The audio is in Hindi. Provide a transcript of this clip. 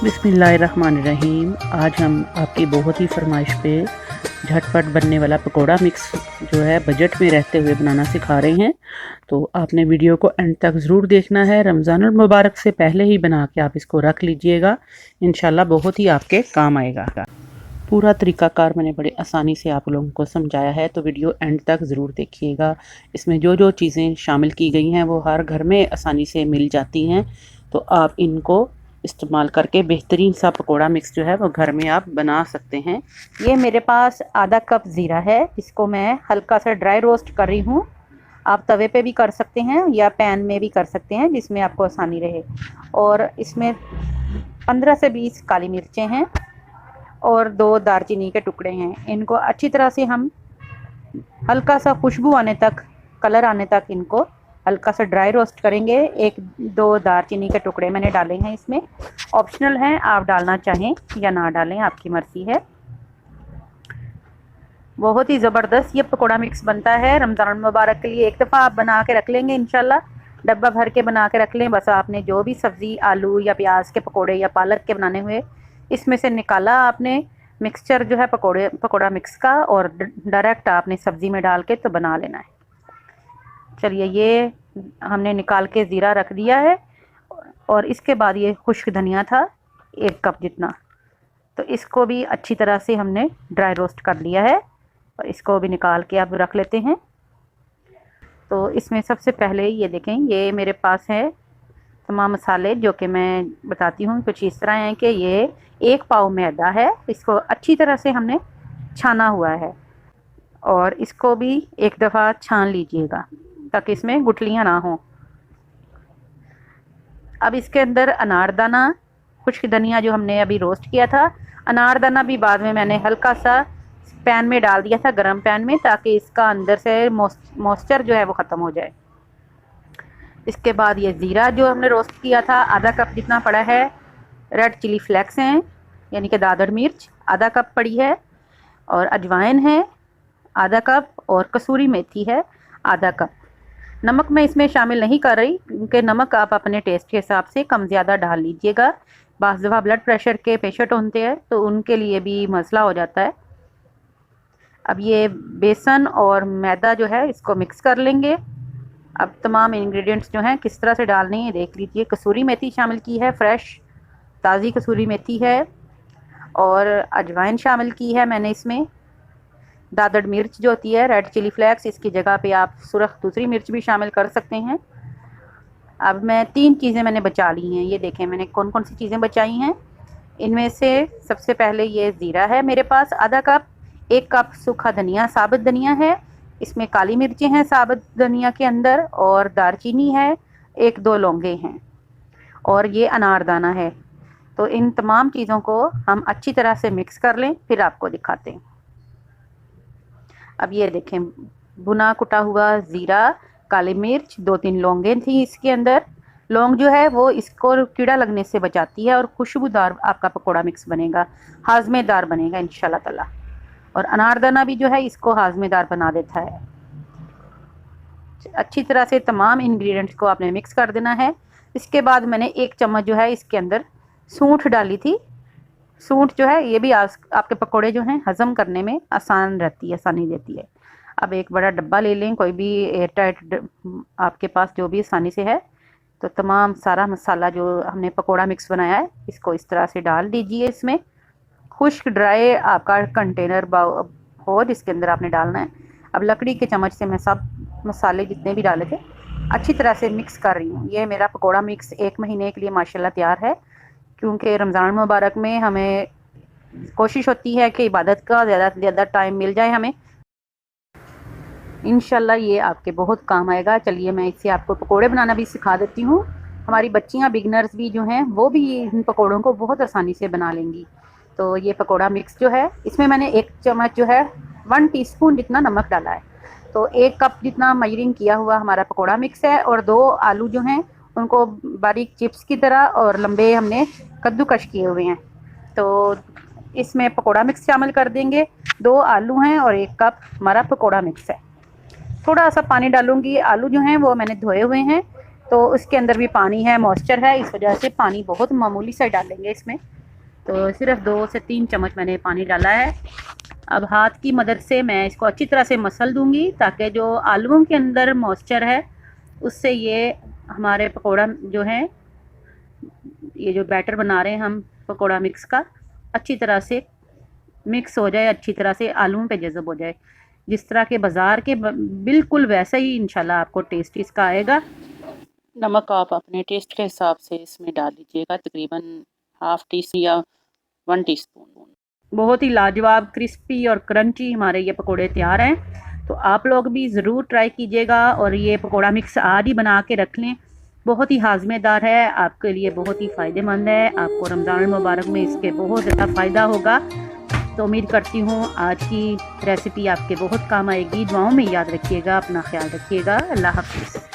बिस्मिल्लाहिर्रहमानिर्रहीम। आज हम आपकी बहुत ही फरमाइश पे झटपट बनने वाला पकोड़ा मिक्स जो है बजट में रहते हुए बनाना सिखा रहे हैं। तो आपने वीडियो को एंड तक ज़रूर देखना है। रमज़ानुल मुबारक से पहले ही बना के आप इसको रख लीजिएगा, इंशाल्लाह बहुत ही आपके काम आएगा। पूरा तरीक़ाकार मैंने बड़े आसानी से आप लोगों को समझाया है, तो वीडियो एंड तक ज़रूर देखिएगा। इसमें जो जो चीज़ें शामिल की गई हैं वो हर घर में आसानी से मिल जाती हैं, तो आप इनको इस्तेमाल करके बेहतरीन सा पकोड़ा मिक्स जो है वो घर में आप बना सकते हैं। ये मेरे पास आधा कप ज़ीरा है, इसको मैं हल्का सा ड्राई रोस्ट कर रही हूँ। आप तवे पे भी कर सकते हैं या पैन में भी कर सकते हैं, जिसमें आपको आसानी रहे। और इसमें 15 से 20 काली मिर्चें हैं और 2 दालचीनी के टुकड़े हैं। इनको अच्छी तरह से हम हल्का सा खुशबू आने तक, कलर आने तक इनको हल्का सा ड्राई रोस्ट करेंगे। 1-2 दालचीनी के टुकड़े मैंने डाले हैं इसमें, ऑप्शनल हैं, आप डालना चाहें या ना डालें, आपकी मर्ज़ी है। बहुत ही ज़बरदस्त ये पकोड़ा मिक्स बनता है रमज़ान मुबारक के लिए। एक दफ़ा आप बना के रख लेंगे, इंशाल्लाह डब्बा भर के बना के रख लें। बस आपने जो भी सब्ज़ी, आलू या प्याज के पकोड़े या पालक के बनाने हुए, इसमें से निकाला आपने मिक्सचर जो है पकोड़ा मिक्स का, और डायरेक्ट आपने सब्ज़ी में डाल के तो बना लेना है। चलिए, ये हमने निकाल के ज़ीरा रख दिया है, और इसके बाद ये खुश्क धनिया था 1 कप जितना, तो इसको भी अच्छी तरह से हमने ड्राई रोस्ट कर लिया है, और इसको भी निकाल के अब रख लेते हैं। तो इसमें सबसे पहले ये देखें, ये मेरे पास है तमाम मसाले, जो कि मैं बताती हूँ कुछ इस तरह हैं कि ये 1 पाव मैदा है, इसको अच्छी तरह से हमने छाना हुआ है, और इसको भी एक दफ़ा छान लीजिएगा ताकि इसमें गुठलियाँ ना हों। अब इसके अंदर अनारदाना, खुश्क धनिया जो हमने अभी रोस्ट किया था, अनारदाना भी बाद में मैंने हल्का सा पैन में डाल दिया था, गरम पैन में, ताकि इसका अंदर से मॉइस्चर जो है वो ख़त्म हो जाए। इसके बाद ये ज़ीरा जो हमने रोस्ट किया था, आधा कप जितना पड़ा है। रेड चिली फ्लेक्स हैं, यानी कि दादड़ मिर्च आधा कप पड़ी है, और अजवाइन है आधा कप, और कसूरी मेथी है आधा कप। नमक मैं इसमें शामिल नहीं कर रही, क्योंकि नमक आप अपने टेस्ट के हिसाब से कम ज़्यादा डाल लीजिएगा। बाज़ दफ़ा ब्लड प्रेशर के पेशेंट होते हैं, तो उनके लिए भी मसला हो जाता है। अब ये बेसन और मैदा जो है इसको मिक्स कर लेंगे। अब तमाम इंग्रेडिएंट्स जो हैं किस तरह से डालने हैं देख लीजिए। कसूरी मेथी शामिल की है, फ्रेश ताज़ी कसूरी मेथी है, और अजवाइन शामिल की है मैंने इसमें। दादड़ मिर्च जो होती है, रेड चिली फ्लेक्स, इसकी जगह पे आप सुरख दूसरी मिर्च भी शामिल कर सकते हैं। अब मैं 3 चीज़ें मैंने बचा ली हैं, ये देखें मैंने कौन कौन सी चीज़ें बचाई हैं। इनमें से सबसे पहले ये ज़ीरा है मेरे पास आधा कप, 1 कप सूखा धनिया, साबुत धनिया है, इसमें काली मिर्चें हैं साबुत धनिया के अंदर, और दालचीनी है, 1-2 लौंगे हैं, और ये अनारदाना है। तो इन तमाम चीज़ों को हम अच्छी तरह से मिक्स कर लें, फिर आपको दिखाते हैं। अब ये देखें, भुना कुटा हुआ ज़ीरा, काली मिर्च, 2-3 लौंगे थी इसके अंदर। लौंग जो है वो इसको कीड़ा लगने से बचाती है, और खुशबूदार आपका पकोड़ा मिक्स बनेगा, हाज़मेदार बनेगा इंशाल्लाह ताला। और अनारदाना भी जो है इसको हाज़मेदार बना देता है। अच्छी तरह से तमाम इंग्रेडिएंट्स को आपने मिक्स कर देना है। इसके बाद मैंने 1 चम्मच जो है इसके अंदर सूंठ डाली थी। सूंठ जो है ये भी आपके पकोड़े जो हैं हज़म करने में आसानी देती है। अब एक बड़ा डब्बा ले लें, कोई भी एयर टाइट आपके पास जो भी आसानी से है। तो तमाम सारा मसाला जो हमने पकोड़ा मिक्स बनाया है इसको इस तरह से डाल दीजिए। इसमें खुश्क ड्राई आपका कंटेनर हो जिसके अंदर आपने डालना है। अब लकड़ी के चम्मच से मैं सब मसाले जितने भी डाले थे अच्छी तरह से मिक्स कर रही हूँ। ये मेरा पकोड़ा मिक्स 1 महीने के लिए माशाल्लाह तैयार है, क्योंकि रमज़ान मुबारक में हमें कोशिश होती है कि इबादत का ज़्यादा से ज़्यादा टाइम मिल जाए हमें। इंशाल्लाह ये आपके बहुत काम आएगा। चलिए, मैं इससे आपको पकोड़े बनाना भी सिखा देती हूँ। हमारी बच्चियाँ बिगनर्स भी जो हैं वो भी इन पकोड़ों को बहुत आसानी से बना लेंगी। तो ये पकोड़ा मिक्स जो है, इसमें मैंने 1 चम्मच जो है 1 टीस्पून जितना नमक डाला है। तो 1 कप जितना मजरिंग किया हुआ हमारा पकोड़ा मिक्स है, और 2 आलू जो हैं उनको बारीक चिप्स की तरह और लंबे हमने कद्दूकश किए हुए हैं। तो इसमें पकोड़ा मिक्स शामिल कर देंगे। 2 आलू हैं और 1 कप हमारा पकोड़ा मिक्स है। थोड़ा सा पानी डालूंगी। आलू जो हैं वो मैंने धोए हुए हैं, तो उसके अंदर भी पानी है, मॉइस्चर है, इस वजह से पानी बहुत मामूली सा डालेंगे इसमें। तो सिर्फ 2 से 3 चम्मच मैंने पानी डाला है। अब हाथ की मदद से मैं इसको अच्छी तरह से मसल दूंगी, ताकि जो आलूओं के अंदर मॉइस्चर है उससे ये हमारे पकोड़ा जो है, ये जो बैटर बना रहे हैं हम पकोड़ा मिक्स का, अच्छी तरह से मिक्स हो जाए, अच्छी तरह से आलूओं पे जज़ब हो जाए। जिस तरह के बाज़ार के बिल्कुल वैसा ही इंशाल्लाह आपको टेस्ट इसका आएगा। नमक आप अपने टेस्ट के हिसाब से इसमें डाल लीजिएगा, तकरीबन हाफ़ टी स्पून या 1 टीस्पून। बहुत ही लाजवाब क्रिस्पी और क्रंची हमारे ये पकोड़े तैयार हैं। तो आप लोग भी ज़रूर ट्राई कीजिएगा और ये पकोड़ा मिक्स आज ही बना के रख लें। बहुत ही हाज़मेदार है, आपके लिए बहुत ही फ़ायदेमंद है। आपको रमज़ान मुबारक में इसके बहुत ज़्यादा फ़ायदा होगा। तो उम्मीद करती हूँ आज की रेसिपी आपके बहुत काम आएगी। दुआओं में याद रखिएगा, अपना ख्याल रखिएगा। अल्लाह हाफ़िज़।